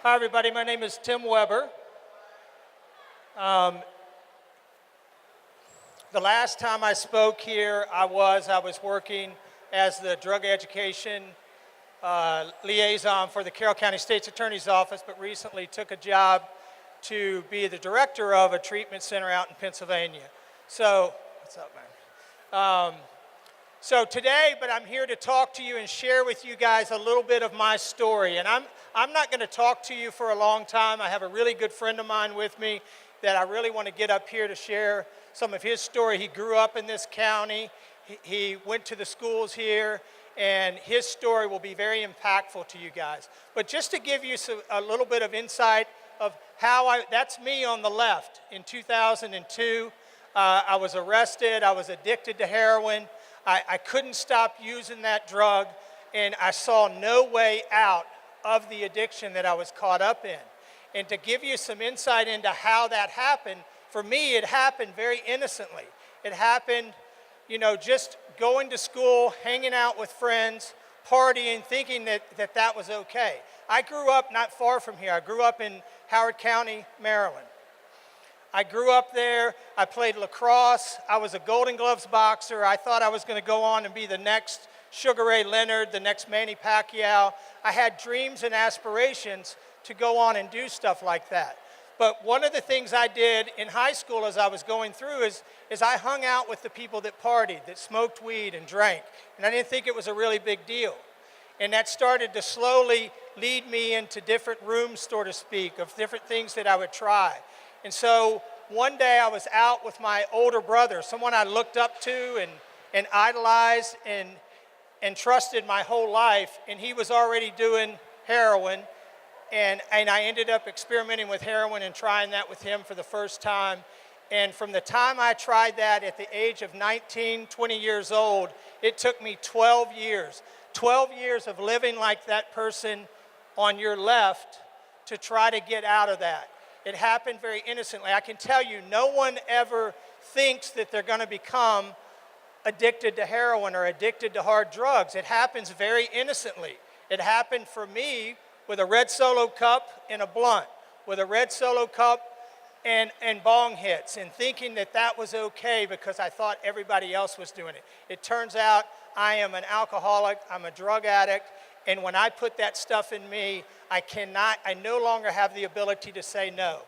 Hi, everybody. My name is Tim Weber. Um, the last time I spoke here, I was working as the drug education liaison for the Carroll County State's Attorney's Office, but recently took a job to be the director of a treatment center out in Pennsylvania. So, what's up, man? So today, I'm here to talk to you and share with you guys a little bit of my story. And I'm not going to talk to you for a long time. I have a really good friend of mine with me that I really want to get up here to share some of his story. He grew up in this county. He went to the schools here, and his story will be very impactful to you guys. But just to give you a little bit of insight of that's me on the left. In 2002, I was arrested. I was addicted to heroin. I couldn't stop using that drug, and I saw no way out of the addiction that I was caught up in. And to give you some insight into how that happened, for me, it happened very innocently. It happened, just going to school, hanging out with friends, partying, thinking that was okay. I grew up not far from here. I grew up in Howard County, Maryland. I grew up there. I played lacrosse. I was a Golden Gloves boxer. I thought I was going to go on and be the next Sugar Ray Leonard, the next Manny Pacquiao. I had dreams and aspirations to go on and do stuff like that. But one of the things I did in high school as I was going through is I hung out with the people that partied, that smoked weed and drank. And I didn't think it was a really big deal. And that started to slowly lead me into different rooms, so to speak, of different things that I would try. And so one day I was out with my older brother, someone I looked up to and idolized and trusted my whole life, and he was already doing heroin, and I ended up experimenting with heroin and trying that with him for the first time. And from the time I tried that at the age of 19, 20 years old, it took me 12 years of living like that person on your left to try to get out of that. It happened very innocently. I can tell you, no one ever thinks that they're going to become addicted to heroin or addicted to hard drugs. It happens very innocently. It happened for me with a red Solo cup and a blunt, with a red Solo cup and bong hits, and thinking that was okay because I thought everybody else was doing it. It turns out I am an alcoholic, I'm a drug addict, and when I put that stuff in me, I no longer have the ability to say no.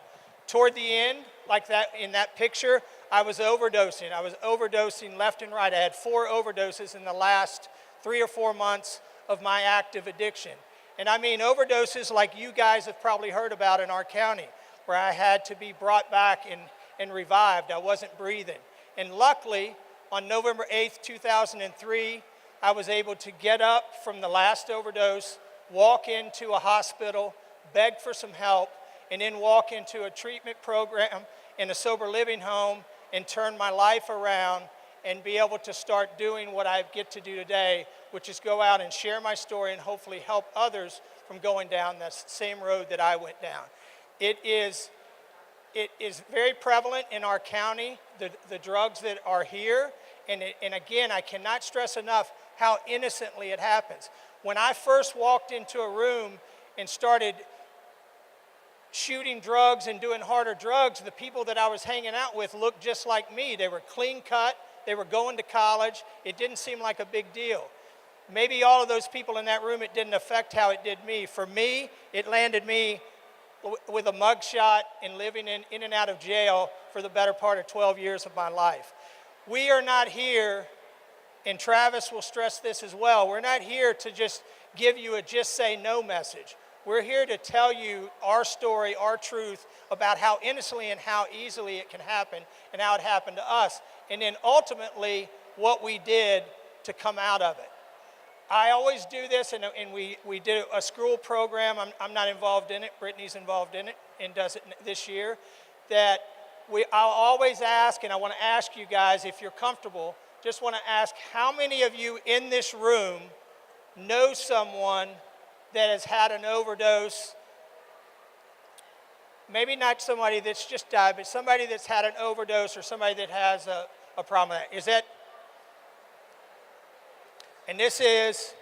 Toward the end, like that in that picture, I was overdosing. I was overdosing left and right. I had 4 overdoses in the last 3 or 4 months of my active addiction. And I mean overdoses like you guys have probably heard about in our county, where I had to be brought back and revived. I wasn't breathing. And luckily, on November 8th, 2003, I was able to get up from the last overdose, walk into a hospital, beg for some help, and then walk into a treatment program in a sober living home and turn my life around and be able to start doing what I get to do today, which is go out and share my story and hopefully help others from going down that same road that I went down. It is very prevalent in our county, the drugs that are here, and again, I cannot stress enough how innocently it happens. When I first walked into a room and started shooting drugs and doing harder drugs, the people that I was hanging out with looked just like me. They were clean cut, they were going to college. It didn't seem like a big deal. Maybe all of those people in that room, it didn't affect how it did me. For me, it landed me with a mugshot and living in and out of jail for the better part of 12 years of my life. We are not here, and Travis will stress this as well, we're not here to just give you a just say no message. We're here to tell you our story, our truth about how innocently and how easily it can happen and how it happened to us, and then ultimately what we did to come out of it. I always do this, and we did a school program. I'm not involved in it. Brittany's involved in it and does it this year. I'll always ask, and I want to ask you guys, if you're comfortable, just want to ask how many of you in this room know someone that has had an overdose? Maybe not somebody that's just died, but somebody that's had an overdose or somebody that has a problem with that. And this is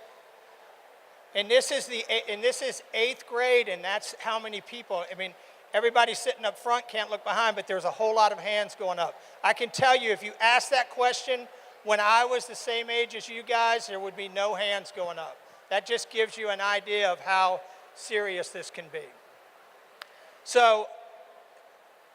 And this is eighth grade, and that's how many people. I mean, everybody sitting up front can't look behind, but there's a whole lot of hands going up. I can tell you, if you ask that question when I was the same age as you guys, there would be no hands going up. That just gives you an idea of how serious this can be. So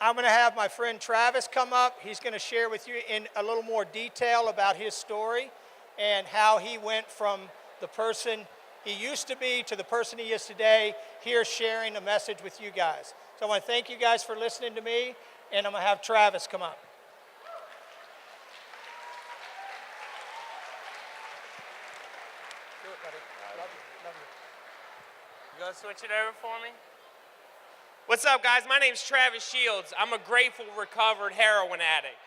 I'm going to have my friend Travis come up. He's going to share with you in a little more detail about his story and how he went from the person he used to be to the person he is today, here sharing a message with you guys. So I want to thank you guys for listening to me, and I'm going to have Travis come up. Do it, buddy. Love you. Love you. You gonna switch it over for me? What's up, guys? My name's Travis Shields. I'm a grateful, recovered heroin addict.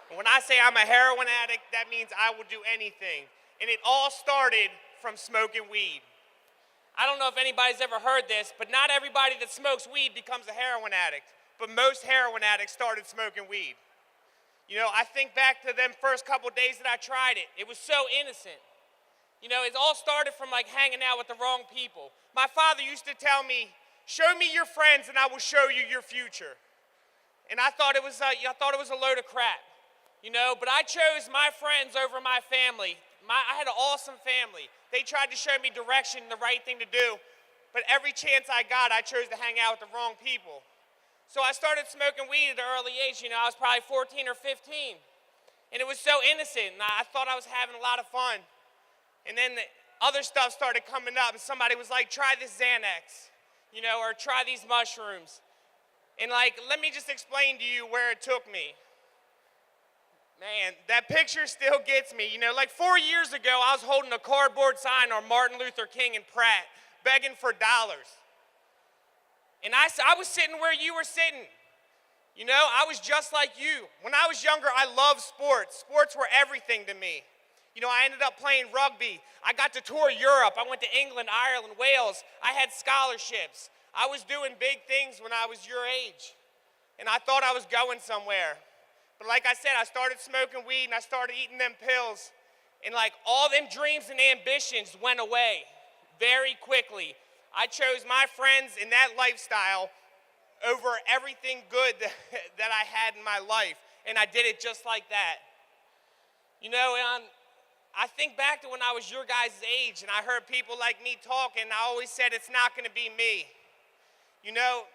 And when I say I'm a heroin addict, that means I will do anything. And it all started from smoking weed. I don't know if anybody's ever heard this, but not everybody that smokes weed becomes a heroin addict. But most heroin addicts started smoking weed. You know, I think back to them first couple days that I tried it. It was so innocent. You know, it all started from like hanging out with the wrong people. My father used to tell me, show me your friends and I will show you your future. And I thought it was a load of crap, you know, but I chose my friends over my family. I had an awesome family. They tried to show me direction, the right thing to do, but every chance I got, I chose to hang out with the wrong people. So I started smoking weed at an early age. You know, I was probably 14 or 15, and it was so innocent, and I thought I was having a lot of fun. And then the other stuff started coming up, and somebody was like, try this Xanax, you know, or try these mushrooms. And like, let me just explain to you where it took me. Man, that picture still gets me. You know, like 4 years ago, I was holding a cardboard sign on Martin Luther King and Pratt, begging for dollars. And I was sitting where you were sitting. You know, I was just like you. When I was younger, I loved sports. Sports were everything to me. You know, I ended up playing rugby. I got to tour Europe. I went to England, Ireland, Wales. I had scholarships. I was doing big things when I was your age. And I thought I was going somewhere. But like I said, I started smoking weed and I started eating them pills. And like all them dreams and ambitions went away very quickly. I chose my friends and that lifestyle over everything good that I had in my life. And I did it just like that. You know, and I think back to when I was your guys' age and I heard people like me talk, and I always said it's not going to be me. You know,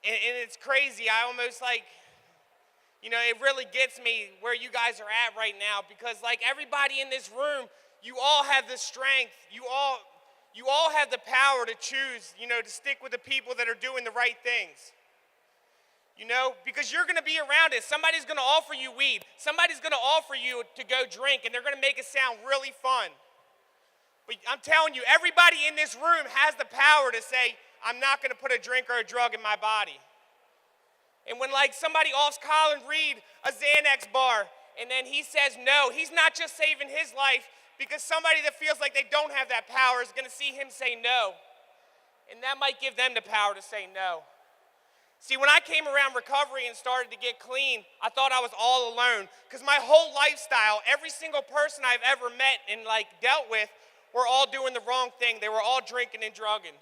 and it's crazy. I almost like, you know, it really gets me where you guys are at right now, because like everybody in this room, you all have the strength. You all have the power to choose, you know, to stick with the people that are doing the right things. You know, because you're going to be around it. Somebody's going to offer you weed. Somebody's going to offer you to go drink, and they're going to make it sound really fun. But I'm telling you, everybody in this room has the power to say, I'm not going to put a drink or a drug in my body. And when like somebody offers Colin Reed a Xanax bar, and then he says no, he's not just saving his life, because somebody that feels like they don't have that power is going to see him say no. And that might give them the power to say no. See, when I came around recovery and started to get clean, I thought I was all alone, because my whole lifestyle, every single person I've ever met and like dealt with were all doing the wrong thing. They were all drinking and drugging.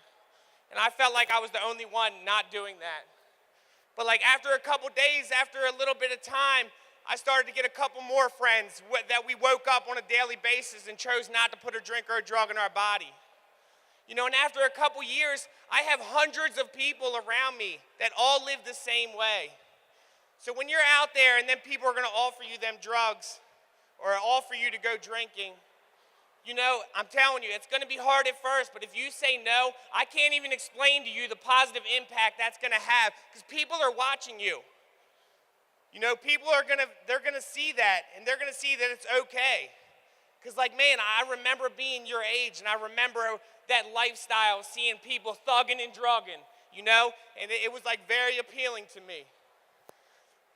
And I felt like I was the only one not doing that. But like after a couple days, after a little bit of time, I started to get a couple more friends that we woke up on a daily basis and chose not to put a drink or a drug in our body. You know, and after a couple years, I have hundreds of people around me that all live the same way. So when you're out there and then people are going to offer you them drugs or offer you to go drinking, you know, I'm telling you, it's going to be hard at first, but if you say no, I can't even explain to you the positive impact that's going to have, because people are watching you. You know, people are they're going to see that, and they're going to see that it's okay. Because like, man, I remember being your age, and I remember that lifestyle, seeing people thugging and drugging, you know, and it was like very appealing to me.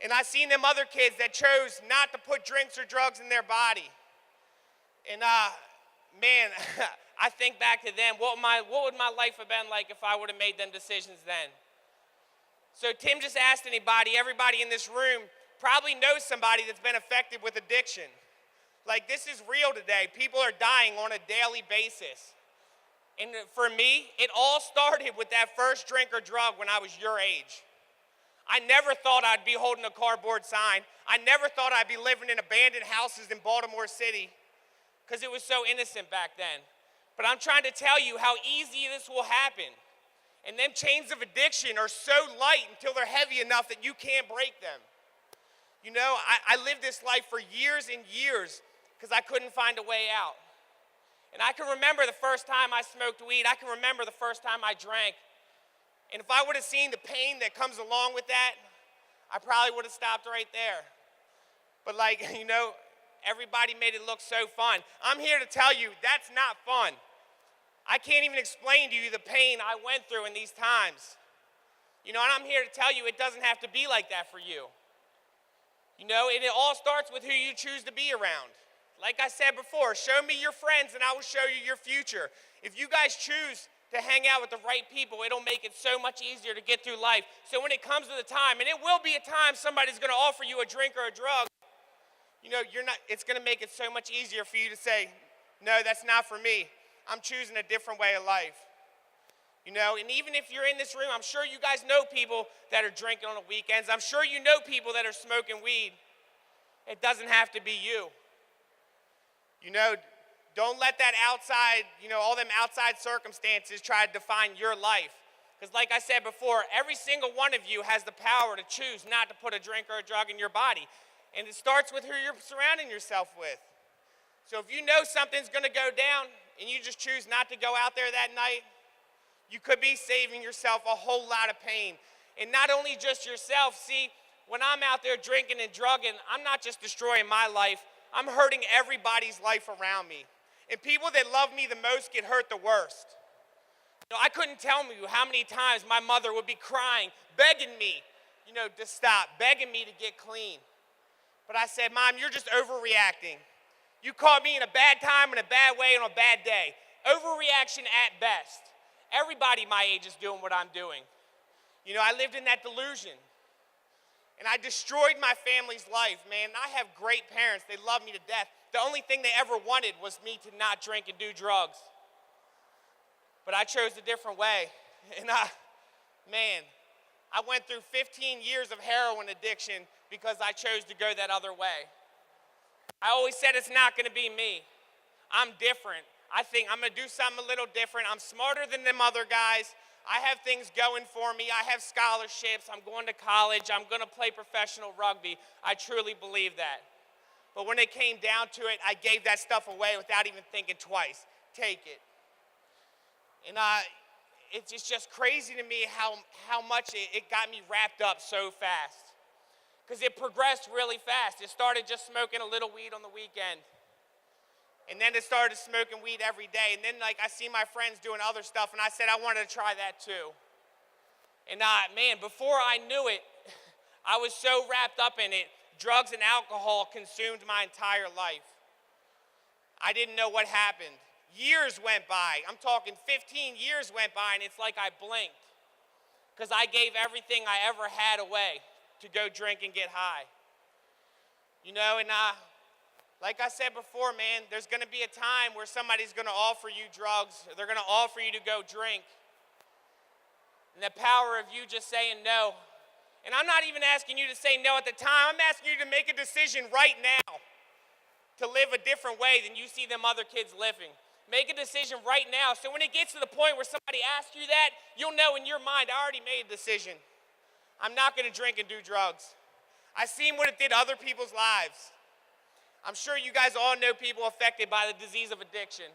And I seen them other kids that chose not to put drinks or drugs in their body. And man, I think back to them, what would my life have been like if I would have made them decisions then? So Tim just asked everybody in this room probably knows somebody that's been affected with addiction. Like, this is real today. People are dying on a daily basis. And for me, it all started with that first drink or drug when I was your age. I never thought I'd be holding a cardboard sign. I never thought I'd be living in abandoned houses in Baltimore City because it was so innocent back then. But I'm trying to tell you how easy this will happen. And them chains of addiction are so light until they're heavy enough that you can't break them. You know, I lived this life for years and years because I couldn't find a way out. And I can remember the first time I smoked weed. I can remember the first time I drank. And if I would have seen the pain that comes along with that, I probably would have stopped right there. But like, you know, everybody made it look so fun. I'm here to tell you that's not fun. I can't even explain to you the pain I went through in these times. You know, and I'm here to tell you it doesn't have to be like that for you. You know, and it all starts with who you choose to be around. Like I said before, show me your friends and I will show you your future. If you guys choose to hang out with the right people, it'll make it so much easier to get through life. So when it comes to the time, and it will be a time somebody's gonna offer you a drink or a drug, you know, it's gonna make it so much easier for you to say, no, that's not for me. I'm choosing a different way of life. You know, and even if you're in this room, I'm sure you guys know people that are drinking on the weekends. I'm sure you know people that are smoking weed. It doesn't have to be you. You know, don't let that outside, you know, all them outside circumstances try to define your life. Because like I said before, every single one of you has the power to choose not to put a drink or a drug in your body. And it starts with who you're surrounding yourself with. So if you know something's gonna go down and you just choose not to go out there that night, you could be saving yourself a whole lot of pain. And not only just yourself, see, when I'm out there drinking and drugging, I'm not just destroying my life, I'm hurting everybody's life around me. And people that love me the most get hurt the worst. You know, I couldn't tell you how many times my mother would be crying, begging me, you know, to stop, begging me to get clean. But I said, Mom, you're just overreacting. You caught me in a bad time, in a bad way, on a bad day. Overreaction at best. Everybody my age is doing what I'm doing. You know, I lived in that delusion. And I destroyed my family's life, man. I have great parents. They love me to death. The only thing they ever wanted was me to not drink and do drugs. But I chose a different way. And I went through 15 years of heroin addiction because I chose to go that other way. I always said it's not gonna be me. I'm different. I think I'm gonna do something a little different. I'm smarter than them other guys. I have things going for me. I have scholarships. I'm going to college. I'm gonna play professional rugby. I truly believe that. But when it came down to it, I gave that stuff away without even thinking twice. Take it. And it's just crazy to me how much it got me wrapped up so fast. Because it progressed really fast. It started just smoking a little weed on the weekend. And then it started smoking weed every day. And then like I see my friends doing other stuff and I said I wanted to try that too. And man, before I knew it, I was so wrapped up in it, drugs and alcohol consumed my entire life. I didn't know what happened. Years went by. I'm talking 15 years went by and it's like I blinked. Because I gave everything I ever had away to go drink and get high. You know, and like I said before, man, there's gonna be a time where somebody's gonna offer you drugs, or they're gonna offer you to go drink. And the power of you just saying no. And I'm not even asking you to say no at the time, I'm asking you to make a decision right now to live a different way than you see them other kids living. Make a decision right now, so when it gets to the point where somebody asks you that, you'll know in your mind, I already made a decision. I'm not gonna drink and do drugs. I've seen what it did to other people's lives. I'm sure you guys all know people affected by the disease of addiction.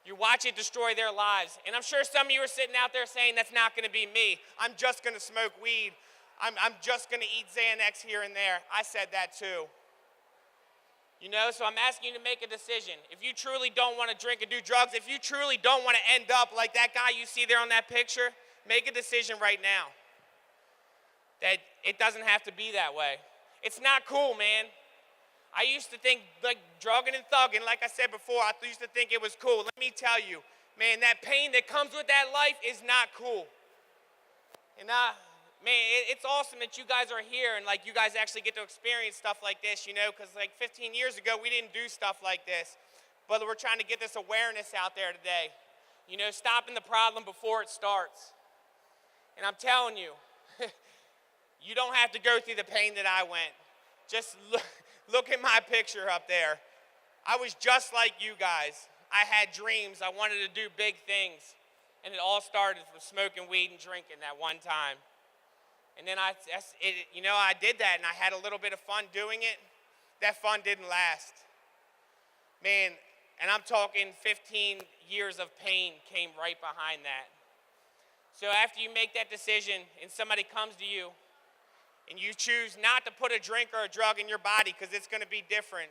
You watch it destroy their lives. And I'm sure some of you are sitting out there saying, that's not gonna be me. I'm just gonna smoke weed. I'm just gonna eat Xanax here and there. I said that too. You know, so I'm asking you to make a decision. If you truly don't wanna drink and do drugs, if you truly don't wanna end up like that guy you see there on that picture, make a decision right now. That it doesn't have to be that way. It's not cool, man. I used to think like drugging and thugging, like I said before, I used to think it was cool. Let me tell you, man, that pain that comes with that life is not cool. And man, it's awesome that you guys are here and like you guys actually get to experience stuff like this, you know, because like 15 years ago, we didn't do stuff like this. But we're trying to get this awareness out there today. You know, stopping the problem before it starts. And I'm telling you, you don't have to go through the pain that I went. Just look at my picture up there. I was just like you guys. I had dreams. I wanted to do big things. And it all started from smoking weed and drinking that one time. And then I did that, and I had a little bit of fun doing it. That fun didn't last. Man, and I'm talking 15 years of pain came right behind that. So after you make that decision and somebody comes to you and you choose not to put a drink or a drug in your body because it's going to be different,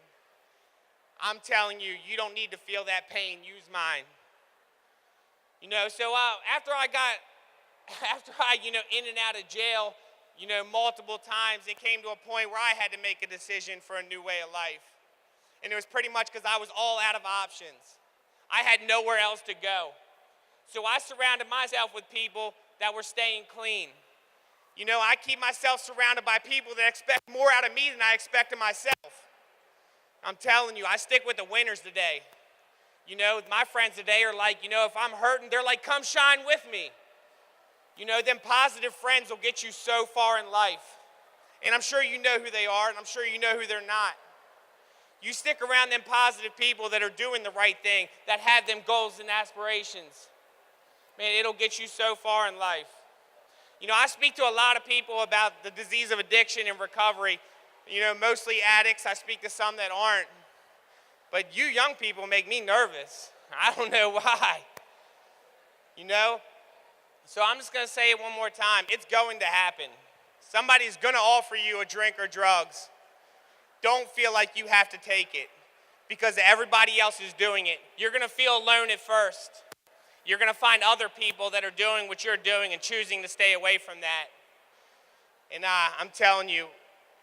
I'm telling you, you don't need to feel that pain. Use mine. You know, so after I in and out of jail, multiple times, it came to a point where I had to make a decision for a new way of life. And it was pretty much because I was all out of options. I had nowhere else to go. So I surrounded myself with people that were staying clean. You know, I keep myself surrounded by people that expect more out of me than I expect of myself. I'm telling you, I stick with the winners today. You know, my friends today are like, if I'm hurting, they're like, come shine with me. You know, them positive friends will get you so far in life. And I'm sure you know who they are, and I'm sure you know who they're not. You stick around them positive people that are doing the right thing, that have them goals and aspirations. Man, it'll get you so far in life. You know, I speak to a lot of people about the disease of addiction and recovery. You know, mostly addicts. I speak to some that aren't. But you young people make me nervous. I don't know why. You know? So I'm just going to say it one more time. It's going to happen. Somebody's going to offer you a drink or drugs. Don't feel like you have to take it because everybody else is doing it. You're going to feel alone at first. You're going to find other people that are doing what you're doing and choosing to stay away from that. And I'm telling you,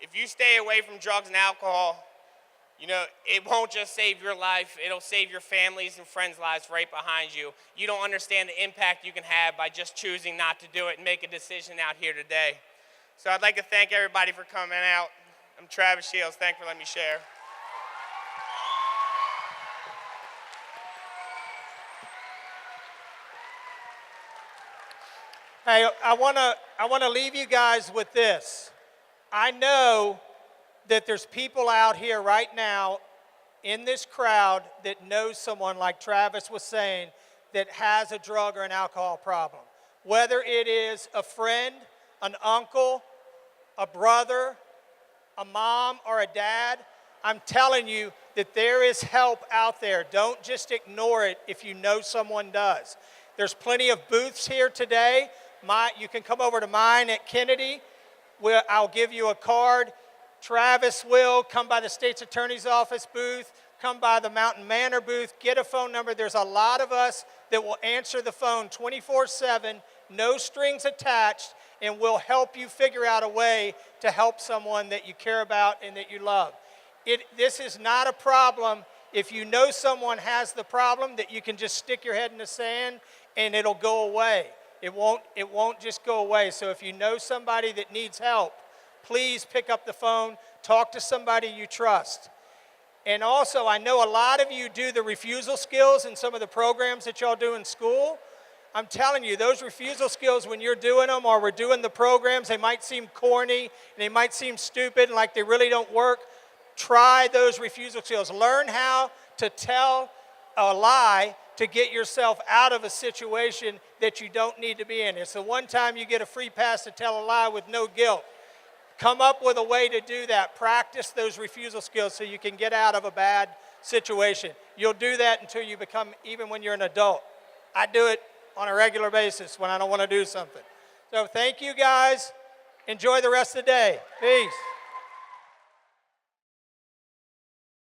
if you stay away from drugs and alcohol, you know, it won't just save your life, it'll save your families and friends' lives right behind you. You don't understand the impact you can have by just choosing not to do it and make a decision out here today. So I'd like to thank everybody for coming out. I'm Travis Shields. Thanks for letting me share. Hey, I want to leave you guys with this. I know that there's people out here right now in this crowd that know someone, like Travis was saying, that has a drug or an alcohol problem. Whether it is a friend, an uncle, a brother, a mom, or a dad, I'm telling you that there is help out there. Don't just ignore it if you know someone does. There's plenty of booths here today. You can come over to mine at Kennedy, where I'll give you a card. Travis will come by the State's Attorney's Office booth, come by the Mountain Manor booth, get a phone number. There's a lot of us that will answer the phone 24/7, no strings attached, and we'll help you figure out a way to help someone that you care about and that you love. This is not a problem. If you know someone has the problem, that you can just stick your head in the sand and it'll go away. It won't just go away. So if you know somebody that needs help, please pick up the phone, talk to somebody you trust. And also, I know a lot of you do the refusal skills in some of the programs that y'all do in school. I'm telling you, those refusal skills, when you're doing them or we're doing the programs, they might seem corny and they might seem stupid and like they really don't work. Try those refusal skills. Learn how to tell a lie to get yourself out of a situation that you don't need to be in. It's the one time you get a free pass to tell a lie with no guilt. Come up with a way to do that. Practice those refusal skills so you can get out of a bad situation. You'll do that until you become, even when you're an adult. I do it on a regular basis when I don't want to do something. So thank you guys. Enjoy the rest of the day. Peace.